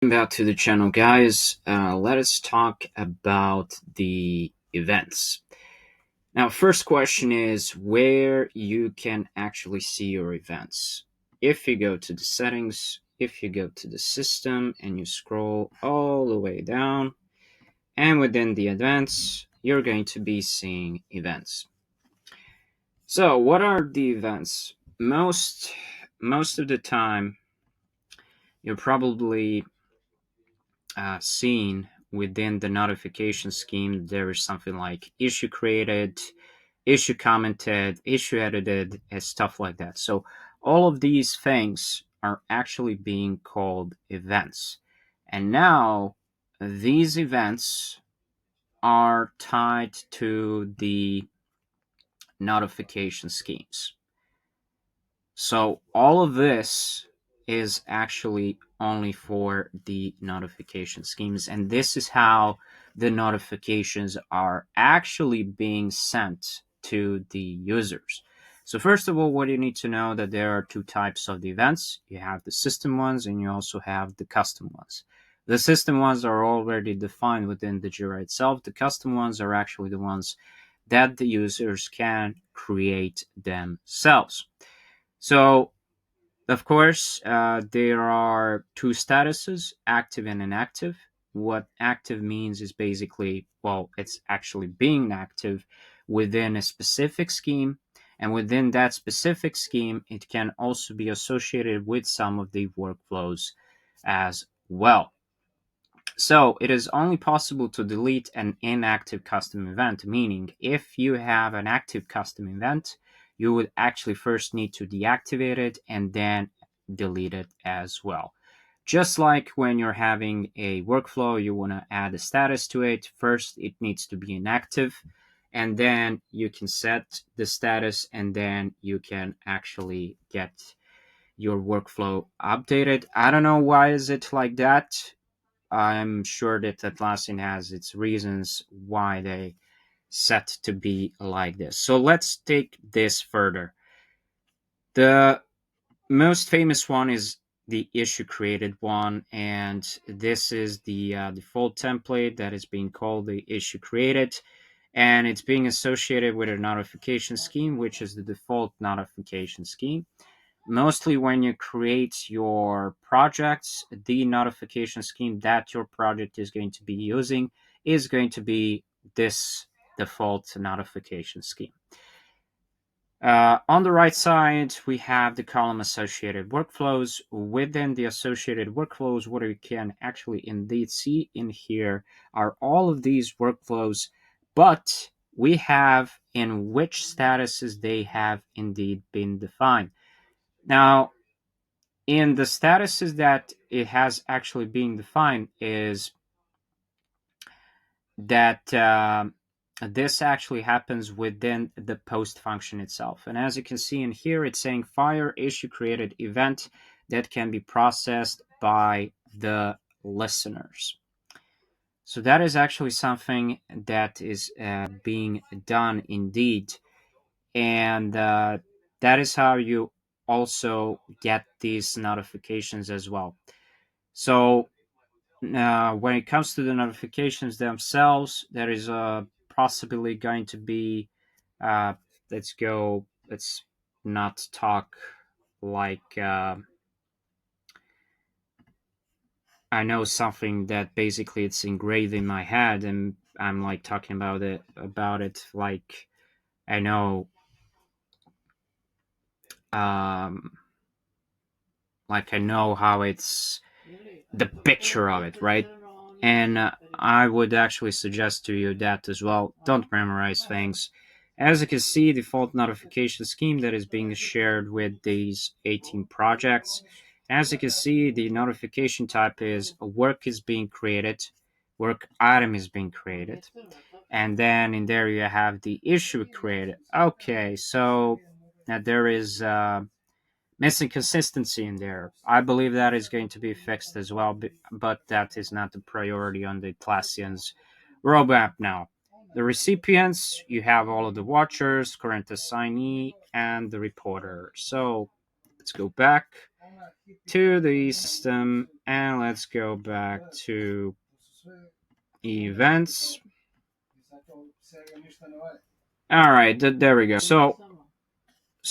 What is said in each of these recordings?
Back to the channel, guys. Let us talk about the events. Now, first question is where you can actually see your events. If you go to the settings, if you go to the system and you scroll all the way down, and within the events, you're going to be seeing events. So, what are the events? Most of the time, you're probably seen within the notification scheme, there is something like issue created, issue commented, issue edited, and stuff like that. So all of these things are actually being called events. And now these events are tied to the notification schemes. So all of this is actually only for the notification schemes, and this is how the notifications are actually being sent to the users. So first of all, what you need to know that there are two types of the events. You have the system ones and you also have the custom ones. The system ones are already defined within the Jira itself. The custom ones are actually the ones that the users can create themselves. So, of course, there are two statuses, active and inactive. What active means is basically, well, it's actually being active within a specific scheme. And within that specific scheme, it can also be associated with some of the workflows as well. So it is only possible to delete an inactive custom event, meaning if you have an active custom event, you would actually first need to deactivate it and then delete it as well. Just like when you're having a workflow, you want to add a status to it. First, it needs to be inactive, and then you can set the status, and then you can actually get your workflow updated. I don't know why is it like that. I'm sure that Atlassian has its reasons why they set to be like this. So let's take this further. The most famous one is the issue created one, and this is the default template that is being called the issue created, and it's being associated with a notification scheme, which is the default notification scheme. Mostly when you create your projects, the notification scheme that your project is going to be using is going to be this default notification scheme. On the right side, we have the column associated workflows. Within the associated workflows, what we can actually indeed see in here are all of these workflows, but we have in which statuses they have indeed been defined. Now, in the statuses that it has actually been defined is that this actually happens within the post function itself. And as you can see in here, it's saying fire issue created event that can be processed by the listeners. So that is actually something that is being done indeed. And that is how you also get these notifications as well. So when it comes to the notifications themselves, there is possibly going to be, uh, let's not talk like I know something that basically it's engraved in my head, and I'm like talking about it like I know, um, like I know how it's the picture of it, right? And I would actually suggest to you that as well. Don't memorize things. As you can see, default notification scheme that is being shared with these 18 projects. As you can see, the notification type is a work is being created, work item is being created, and then in there you have the issue created. Okay, so now there is missing consistency in there. I believe that is going to be fixed as well, but that is not the priority on the Atlassian's roadmap now. The recipients, you have all of the watchers, current assignee, and the reporter. So let's go back. to the system, and let's go back to events. All right, there we go. So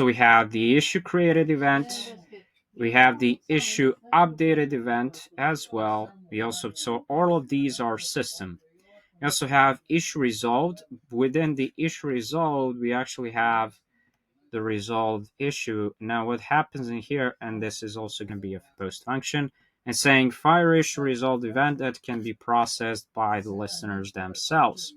we have the issue created event. We have the issue updated event as well. So all of these are system. We also have issue resolved. Within the issue resolved, we actually have the resolved issue. Now, what happens in here, and this is also going to be a post function, and saying fire issue resolved event that can be processed by the listeners themselves.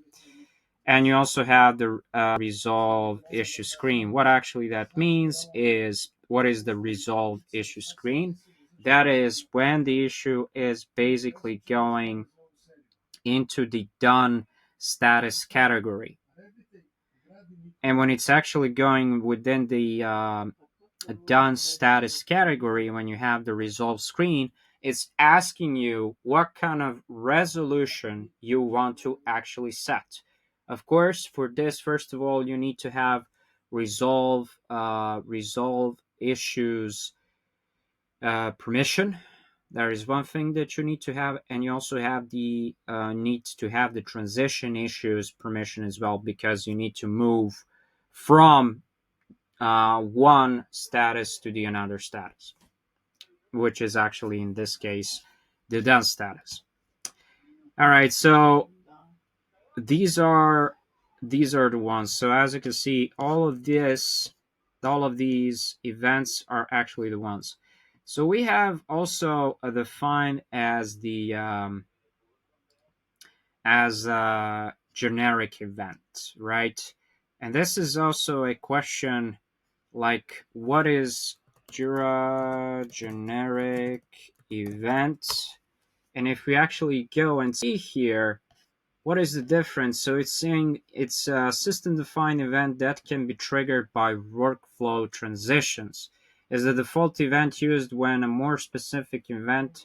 And you also have the resolve issue screen. What actually that means is, what is the resolved issue screen? That is when the issue is basically going into the done status category. And when it's actually going within the done status category, when you have the resolve screen, it's asking you what kind of resolution you want to actually set. Of course, for this, first of all, you need to have resolve issues permission. There is one thing that you need to have, and you also have the need to have the transition issues permission as well, because you need to move from one status to the another status, which is actually in this case the done status. All right, so these are the ones. So as you can see, all of these events are actually the ones. So we have also defined as the as a generic event, right? And this is also a question like, what is Jira generic event? And if we actually go and see here, what is the difference? So it's saying it's a system-defined event that can be triggered by workflow transitions. Is the default event used when a more specific event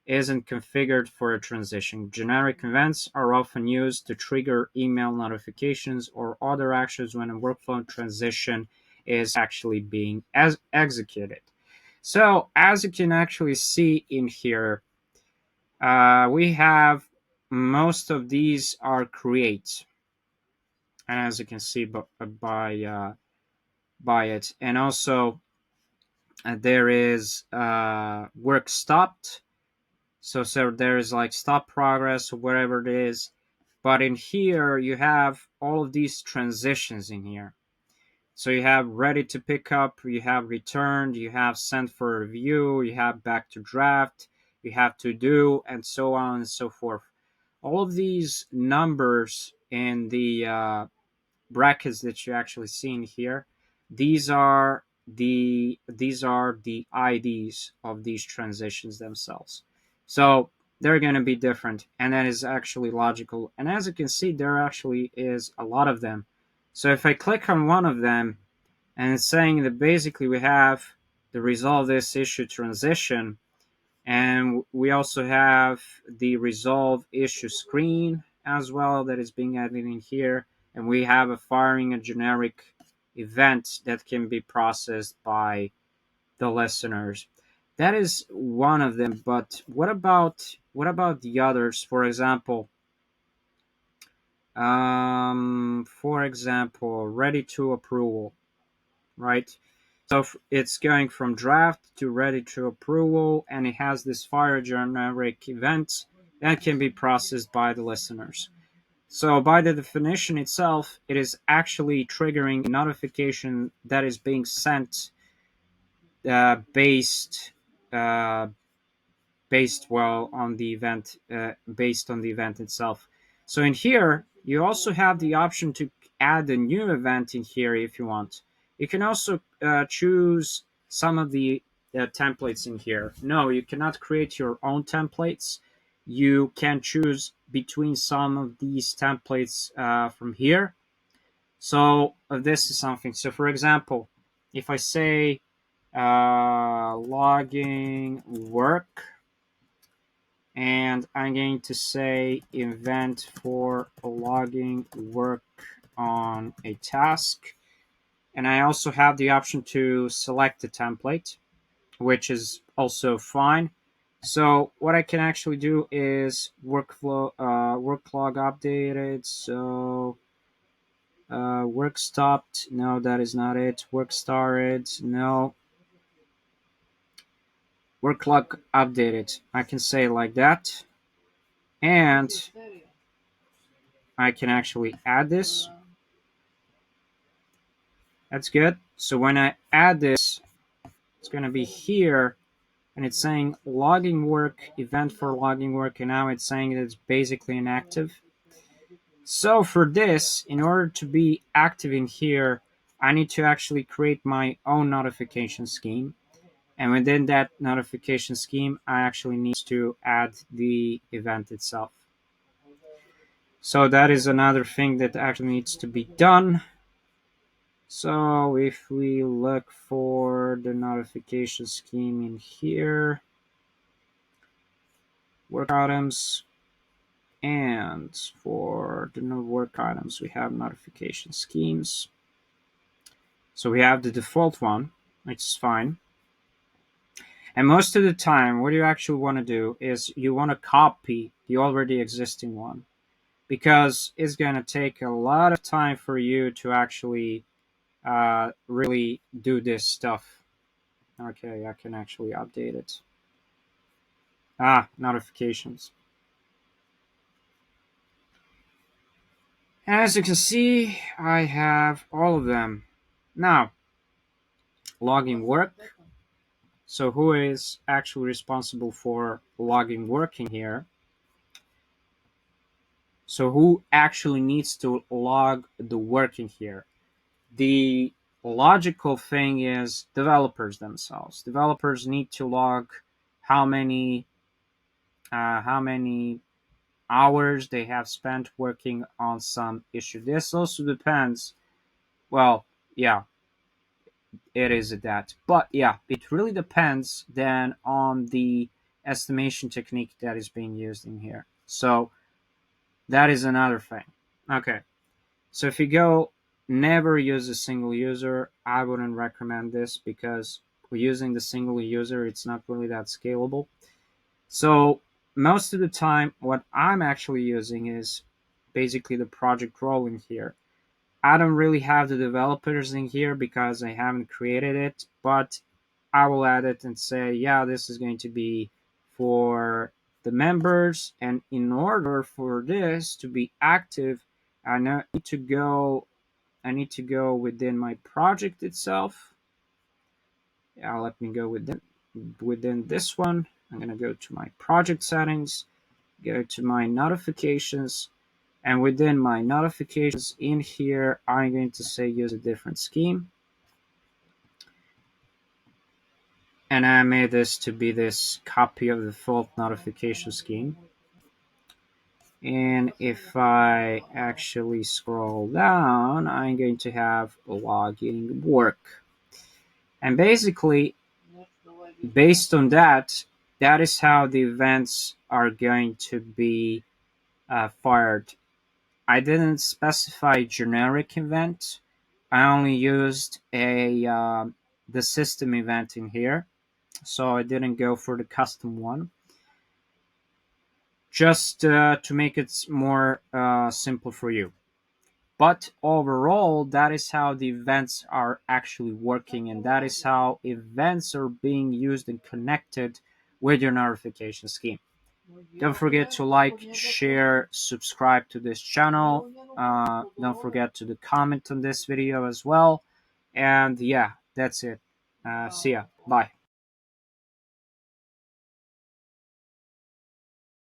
isn't configured for a transition. Generic events are often used to trigger email notifications or other actions when a workflow transition is actually being executed. So as you can actually see in here, we have most of these are create, and as you can see by it, and also there is work stopped. So there is like stop progress or whatever it is. But in here, you have all of these transitions in here. So you have ready to pick up, you have returned, you have sent for review, you have back to draft, you have to do, and so on and so forth. All of these numbers in the brackets that you actually see in here, these are the IDs of these transitions themselves. So they're going to be different, and that is actually logical. And as you can see, there actually is a lot of them. So if I click on one of them, and it's saying that basically we have the resolve this issue transition, and we also have the resolve issue screen as well that is being added in here. And we have a firing a generic event that can be processed by the listeners. That is one of them. But what about the others? For example, ready to approval, right? So it's going from draft to ready to approval, and it has this fire generic event that can be processed by the listeners. So by the definition itself, it is actually triggering a notification that is being sent uh, based uh, based well on the event, based on the event itself. So in here, you also have the option to add a new event in here if you want. You can also choose some of the templates in here. No, you cannot create your own templates. You can choose between some of these templates from here. So this is something. So for example, if I say logging work, and I'm going to say event for logging work on a task. And I also have the option to select a template. which is also fine. So what I can actually do is work log updated. So work stopped. No, that is not it. Work started. No. Work log updated. I can say it like that. And I can actually add this. That's good. So when I add this, it's going to be here, and it's saying logging work, event for logging work, and now it's saying that it's basically inactive. So for this, in order to be active in here, I need to actually create my own notification scheme. And within that notification scheme, I actually need to add the event itself. So that is another thing that actually needs to be done. So if we look for the notification scheme in here, work items, and for the work items, we have notification schemes. So we have the default one, which is fine. And most of the time, what you actually want to do is you want to copy the already existing one, because it's going to take a lot of time for you to actually really do this stuff. Okay, I can actually update it. Notifications. As you can see, I have all of them. Now, logging work. So who is actually responsible for logging work in here? So who actually needs to log the work in here? The logical thing is developers themselves. Developers need to log how many hours they have spent working on some issue. This also depends. Well, yeah, it is that. But yeah, it really depends then on the estimation technique that is being used in here. So that is another thing. Okay. So if you go never use a single user, I wouldn't recommend this, because using the single user, it's not really that scalable. So most of the time, what I'm actually using is basically the project role in here. I don't really have the developers in here because I haven't created it, but I will add it and say, yeah, this is going to be for the members. And in order for this to be active, need to go I need to go within my project itself. Yeah, let me go within this one. I'm going to go to my project settings, go to my notifications, and within my notifications in here, I'm going to say use a different scheme. And I made this to be this copy of the default notification scheme. And if I actually scroll down, I'm going to have logging work. And basically, based on that, that is how the events are going to be fired. I didn't specify generic event. I only used the system event in here, so I didn't go for the custom one, just to make it more simple for you. But overall, that is how the events are actually working, and that is how events are being used and connected with your notification scheme. Don't forget to like, share, subscribe to this channel. Don't forget to comment on this video as well. And yeah, that's it. See ya. Bye.